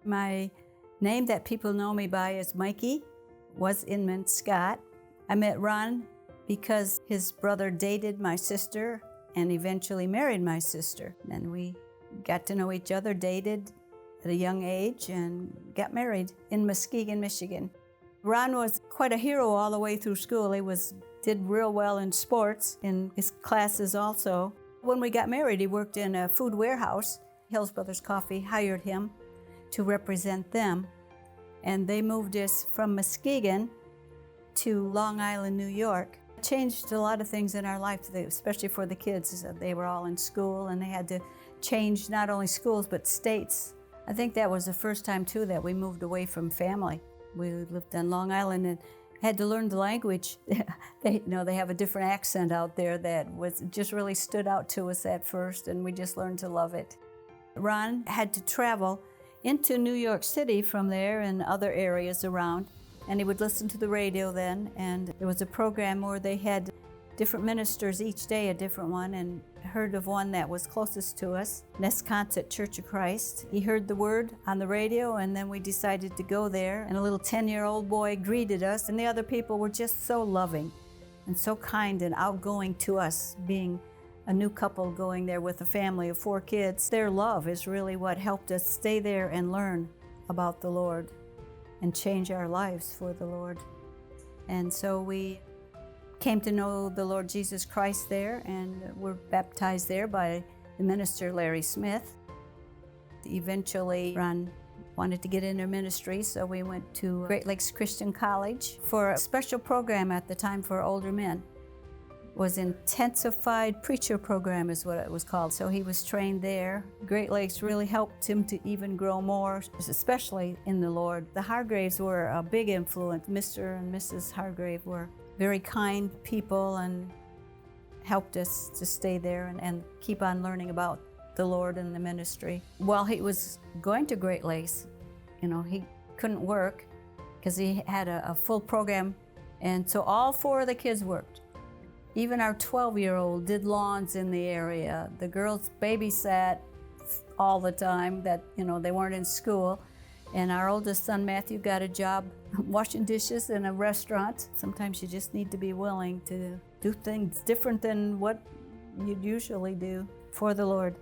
My name that people know me by is Mikey, was Inman Scott. I met Ron because his brother dated my sister and eventually married my sister. And we got to know each other, dated at a young age, and got married in Muskegon, Michigan. Ron was quite a hero all the way through school. He did real well in sports, in his classes also. When we got married, he worked in a food warehouse. Hills Brothers Coffee hired him to represent them. And they moved us from Muskegon to Long Island, New York. It changed a lot of things in our life, especially for the kids. They were all in school and they had to change not only schools but states. I think that was the first time too that we moved away from family. We lived on Long Island and had to learn the language. They have a different accent out there that just really stood out to us at first, and we just learned to love it. Ron had to travel into New York City from there and other areas around, and he would listen to the radio then, and there was a program where they had different ministers each day, a different one, and heard of one that was closest to us, Nesconset Church of Christ. He heard the word on the radio, and then we decided to go there, and a little 10-year-old boy greeted us, and the other people were just so loving and so kind and outgoing to us, being a new couple going there with a family of 4 kids. Their love is really what helped us stay there and learn about the Lord and change our lives for the Lord. And so we came to know the Lord Jesus Christ there and were baptized there by the minister Larry Smith. Eventually, Ron wanted to get into ministry, so we went to Great Lakes Christian College for a special program at the time for older men. It was Intensified Preacher Program is what it was called. So he was trained there. Great Lakes really helped him to even grow more, especially in the Lord. The Hargraves were a big influence. Mr. and Mrs. Hargrave were very kind people and helped us to stay there and keep on learning about the Lord and the ministry. While he was going to Great Lakes, he couldn't work because he had a full program, and so all 4 of the kids worked. Even our 12-year-old did lawns in the area. The girls babysat all the time that, they weren't in school. And our oldest son, Matthew, got a job washing dishes in a restaurant. Sometimes you just need to be willing to do things different than what you'd usually do for the Lord.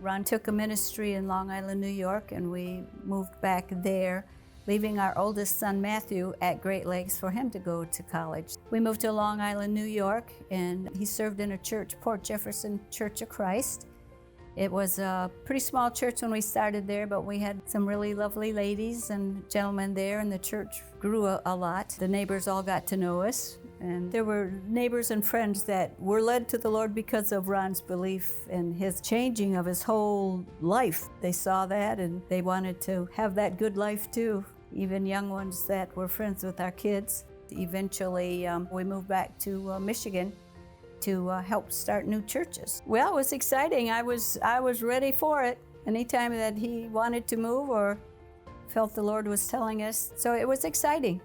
Ron took a ministry in Long Island, New York, and we moved back there, leaving our oldest son, Matthew, at Great Lakes for him to go to college. We moved to Long Island, New York, and he served in a church, Port Jefferson Church of Christ. It was a pretty small church when we started there, but we had some really lovely ladies and gentlemen there, and the church grew a lot. The neighbors all got to know us, and there were neighbors and friends that were led to the Lord because of Ron's belief and his changing of his whole life. They saw that, and they wanted to have that good life too, even young ones that were friends with our kids. Eventually, we moved back to Michigan to help start new churches. Well, it was exciting. I was ready for it. Anytime that he wanted to move or felt the Lord was telling us. So it was exciting.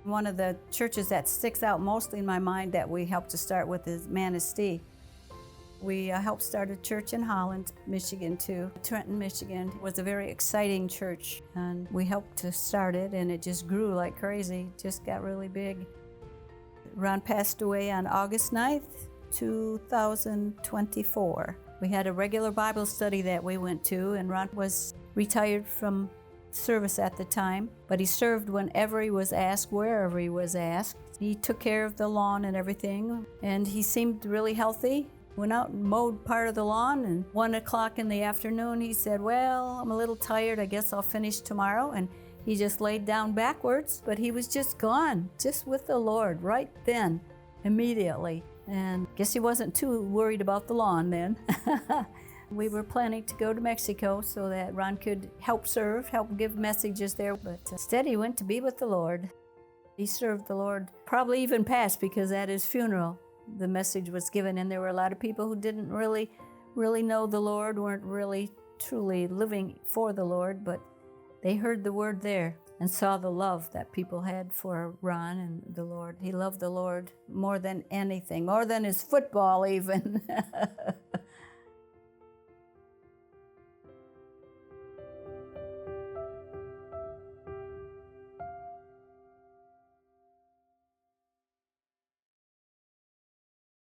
One of the churches that sticks out mostly in my mind that we helped to start with is Manistee. We helped start a church in Holland, Michigan too. Trenton, Michigan was a very exciting church, and we helped to start it, and it just grew like crazy. It just got really big. Ron passed away on August 9th, 2024. We had a regular Bible study that we went to, and Ron was retired from service at the time, but he served whenever he was asked, wherever he was asked. He took care of the lawn and everything, and he seemed really healthy. Went out and mowed part of the lawn, and 1 o'clock in the afternoon he said, "Well, I'm a little tired, I guess I'll finish tomorrow." And he just laid down backwards, but he was just gone, just with the Lord right then, immediately. And I guess he wasn't too worried about the lawn then. We were planning to go to Mexico so that Ron could help give messages there, but instead he went to be with the Lord. He served the Lord, probably even past, because at his funeral the message was given, and there were a lot of people who didn't really know the Lord, weren't really truly living for the Lord, but they heard the word there and saw the love that people had for Ron and the Lord. He loved the Lord more than anything, more than his football even.